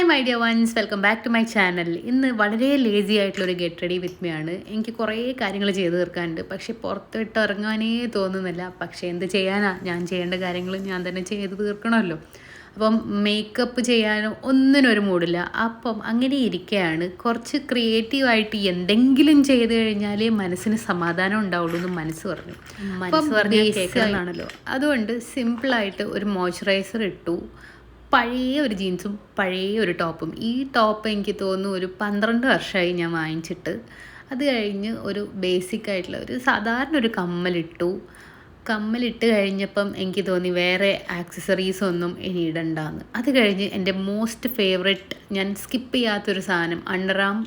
Hi my dear ones, welcome back to my channel. ഇന്ന് വളരെ lazy ആയിട്ടുള്ളൊരു get ready with me ആണ്. എനിക്ക് കുറേ കാര്യങ്ങൾ ചെയ്ത് തീർക്കാനുണ്ട്, പക്ഷേ പുറത്തിട്ട് ഇറങ്ങാനേ തോന്നുന്നില്ല. പക്ഷേ എന്ത് ചെയ്യാനാ, ഞാൻ ചെയ്യേണ്ട കാര്യങ്ങൾ ഞാൻ തന്നെ ചെയ്ത് തീർക്കണമല്ലോ. അപ്പം മേക്കപ്പ് ചെയ്യാനോ ഒന്നിനൊരു മൂടില്ല. അപ്പം അങ്ങനെ ഇരിക്കുകയാണ്. കുറച്ച് ക്രിയേറ്റീവായിട്ട് എന്തെങ്കിലും ചെയ്ത് കഴിഞ്ഞാലേ മനസ്സിന് സമാധാനം ഉണ്ടാവുള്ളൂ എന്ന് മനസ്സ് പറഞ്ഞു. മനസ്സ് പറഞ്ഞാൽ കേൾക്കണമെന്നാണല്ലോ. അതുകൊണ്ട് സിമ്പിളായിട്ട് ഒരു മോയ്സ്ചറൈസർ ഇട്ടു, പഴയ ഒരു ജീൻസും പഴയ ഒരു ടോപ്പും. ഈ ടോപ്പ് എനിക്ക് തോന്നുന്നു ഒരു 12 വർഷമായി ഞാൻ വാങ്ങിച്ചിട്ട്. അത് കഴിഞ്ഞ് ഒരു ബേസിക് ആയിട്ടുള്ള ഒരു സാധാരണ ഒരു കമ്മലിട്ട് കഴിഞ്ഞപ്പം എനിക്ക് തോന്നി വേറെ ആക്സസറീസ് ഒന്നും ഇനി ഇടണ്ടാന്ന്. അത് കഴിഞ്ഞ് എൻ്റെ മോസ്റ്റ് ഫേവറേറ്റ്, ഞാൻ സ്കിപ്പ് ചെയ്യാത്തൊരു സാധനം, അണ്ടർ ആം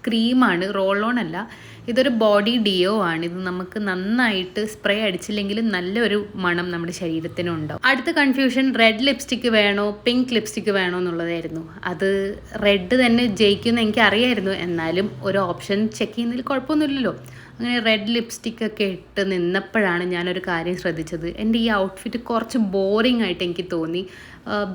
ക്രീമാണ്. റോൾ ഓൺ അല്ല, ഇതൊരു ബോഡി ഡിയോ ആണ്. ഇത് നമുക്ക് നന്നായിട്ട് സ്പ്രേ അടിച്ചില്ലെങ്കിൽ നല്ലൊരു മണം നമ്മുടെ ശരീരത്തിനുണ്ടാവും. അടുത്ത കൺഫ്യൂഷൻ, റെഡ് ലിപ്സ്റ്റിക്ക് വേണോ പിങ്ക് ലിപ്സ്റ്റിക്ക് വേണോ എന്നുള്ളതായിരുന്നു. അത് റെഡ് തന്നെ ജയിക്കുമെന്ന് എനിക്കറിയായിരുന്നു, എന്നാലും ഒരു ഓപ്ഷൻ ചെക്ക് ചെയ്യുന്നതിൽ കുഴപ്പമൊന്നുമില്ലല്ലോ. അങ്ങനെ റെഡ് ലിപ്സ്റ്റിക്കൊക്കെ ഇട്ട് നിന്നപ്പോഴാണ് ഞാനൊരു കാര്യം ശ്രദ്ധിച്ചത്. എൻ്റെ ഈ ഔട്ട്ഫിറ്റ് കുറച്ച് ബോറിംഗ് ആയിട്ട് എനിക്ക് തോന്നി.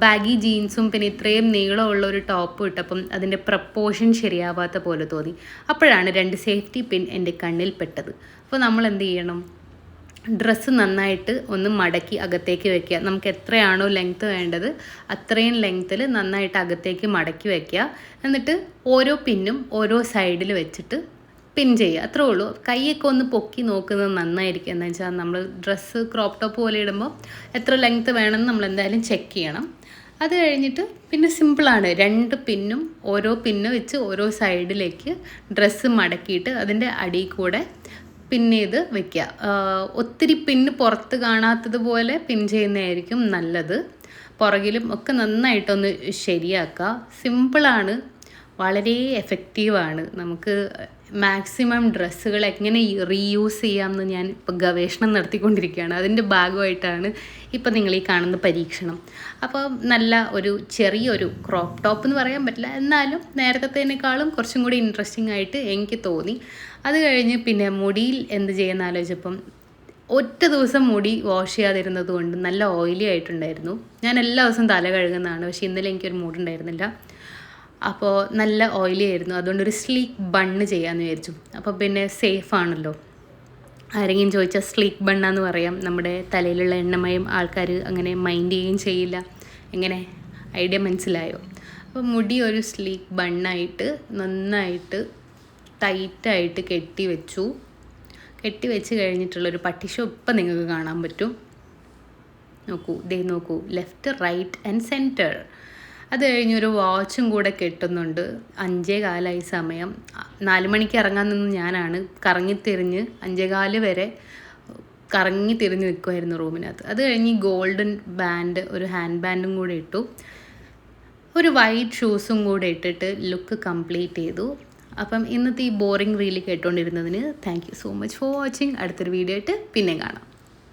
ബാഗി ജീൻസും പിന്നെ ഇത്രയും നീളമുള്ള ഒരു ടോപ്പ് ഇട്ടപ്പം അതിൻ്റെ പ്രപ്പോർഷൻ ശരിയാവാത്ത പോലെ തോന്നി. അപ്പോഴാണ് 2 സേഫ്റ്റി പിൻ എൻ്റെ കണ്ണിൽ പെട്ടത്. അപ്പോൾ നമ്മൾ എന്ത് ചെയ്യണം, ഡ്രസ്സ് നന്നായിട്ട് ഒന്ന് മടക്കി അകത്തേക്ക് വെക്കുക. നമുക്ക് എത്രയാണോ ലെങ്ത്ത് വേണ്ടത് അത്രയും ലെങ്ത്തിൽ നന്നായിട്ട് അകത്തേക്ക് മടക്കി വെക്കുക. എന്നിട്ട് ഓരോ പിന്നും ഓരോ സൈഡിൽ വെച്ചിട്ട് പിൻ ചെയ്യുക. അത്രേ ഉള്ളൂ. കൈയൊക്കെ ഒന്ന് പൊക്കി നോക്കുന്നത് നന്നായിരിക്കും. എന്ന് വെച്ചാൽ നമ്മൾ ഡ്രസ്സ് ക്രോപ്പ് ടോപ്പ് പോലെ ഇടുമ്പോൾ എത്ര ലെങ്ത്ത് വേണമെന്ന് നമ്മൾ എന്തായാലും ചെക്ക് ചെയ്യണം. അത് കഴിഞ്ഞിട്ട് പിന്നെ സിമ്പിളാണ്, 2 പിന്നും ഓരോ പിന്ന് വെച്ച് ഓരോ സൈഡിലേക്ക് ഡ്രസ്സ് മടക്കിയിട്ട് അതിൻ്റെ അടിയിൽ കൂടെ പിൻ ചെയ്ത് വെക്കുക. ഒത്തിരി പിന്ന് പുറത്ത് കാണാത്തതുപോലെ പിൻ ചെയ്യുന്നതായിരിക്കും നല്ലത്. പുറകിലും ഒക്കെ നന്നായിട്ടൊന്ന് ശരിയാക്കുക. സിമ്പിളാണ്, വളരെ എഫക്റ്റീവാണ്. നമുക്ക് മാക്സിമം ഡ്രസ്സുകൾ എങ്ങനെ റീയൂസ് ചെയ്യാമെന്ന് ഞാൻ ഇപ്പോൾ ഗവേഷണം നടത്തിക്കൊണ്ടിരിക്കുകയാണ്. അതിൻ്റെ ഭാഗമായിട്ടാണ് ഇപ്പോൾ നിങ്ങൾ ഈ കാണുന്ന പരീക്ഷണം. അപ്പോൾ നല്ല ഒരു ചെറിയൊരു ക്രോപ്പ് ടോപ്പ് എന്ന് പറയാൻ പറ്റില്ല, എന്നാലും നേരത്തേനേക്കാളും കുറച്ചും കൂടി ഇൻട്രസ്റ്റിംഗ് ആയിട്ട് എനിക്ക് തോന്നി. അത് കഴിഞ്ഞ് പിന്നെ മുടിയിൽ എന്ത് ചെയ്യുന്ന ആലോചിച്ചപ്പം, ഒറ്റ ദിവസം മുടി വാഷ് ചെയ്യാതിരുന്നത് കൊണ്ട് നല്ല ഓയിലി ആയിട്ടുണ്ടായിരുന്നു. ഞാൻ എല്ലാ ദിവസവും തല കഴുകുന്നതാണ്, പക്ഷേ ഇന്നലെ എനിക്കൊരു മൂഡുണ്ടായിരുന്നില്ല. അപ്പോൾ നല്ല ഓയിലി ആയിരുന്നു. അതുകൊണ്ടൊരു സ്ലീക്ക് ബണ്ണ് ചെയ്യാമെന്ന് വിചാരിച്ചു. അപ്പോൾ പിന്നെ സേഫ് ആണല്ലോ. ആരെങ്കിലും ചോദിച്ചാൽ സ്ലീക്ക് ബണ്ണാന്ന് പറയാം. നമ്മുടെ തലയിലുള്ള എണ്ണമയം ആൾക്കാർ അങ്ങനെ മൈൻഡ് ചെയ്യുകയും ചെയ്യില്ല. എങ്ങനെ, ഐഡിയ മനസ്സിലായോ? അപ്പോൾ മുടി ഒരു സ്ലീക്ക് ബണ്ണായിട്ട് നന്നായിട്ട് ടൈറ്റായിട്ട് കെട്ടി വെച്ച് കഴിഞ്ഞിട്ടുള്ളൊരു പട്ടിഷോ ഇപ്പം നിങ്ങൾക്ക് കാണാൻ പറ്റും. നോക്കൂ, ലെഫ്റ്റ് റൈറ്റ് ആൻഡ് സെൻറ്റർ. അത് കഴിഞ്ഞൊരു വാച്ചും കൂടെ കെട്ടുന്നുണ്ട്. 5:15 സമയം. 4 മണിക്ക് ഇറങ്ങാൻ നിന്ന് ഞാനാണ് കറങ്ങിത്തിരിഞ്ഞ് 5:15 വരെ കറങ്ങിത്തിരിഞ്ഞ് നിൽക്കുമായിരുന്നു റൂമിനകത്ത്. അത് കഴിഞ്ഞ് ഗോൾഡൻ ബാൻഡ്, ഒരു ഹാൻഡ് ബാൻഡും കൂടെ ഇട്ടു. ഒരു വൈറ്റ് ഷൂസും കൂടെ ഇട്ടിട്ട് ലുക്ക് കംപ്ലീറ്റ് ചെയ്തു. അപ്പം ഇന്നത്തെ ഈ ബോറിംഗ് റീല് കേട്ടുകൊണ്ടിരുന്നതിന് thank you so much for watching. അടുത്തൊരു വീഡിയോ ആയിട്ട് പിന്നെ കാണാം.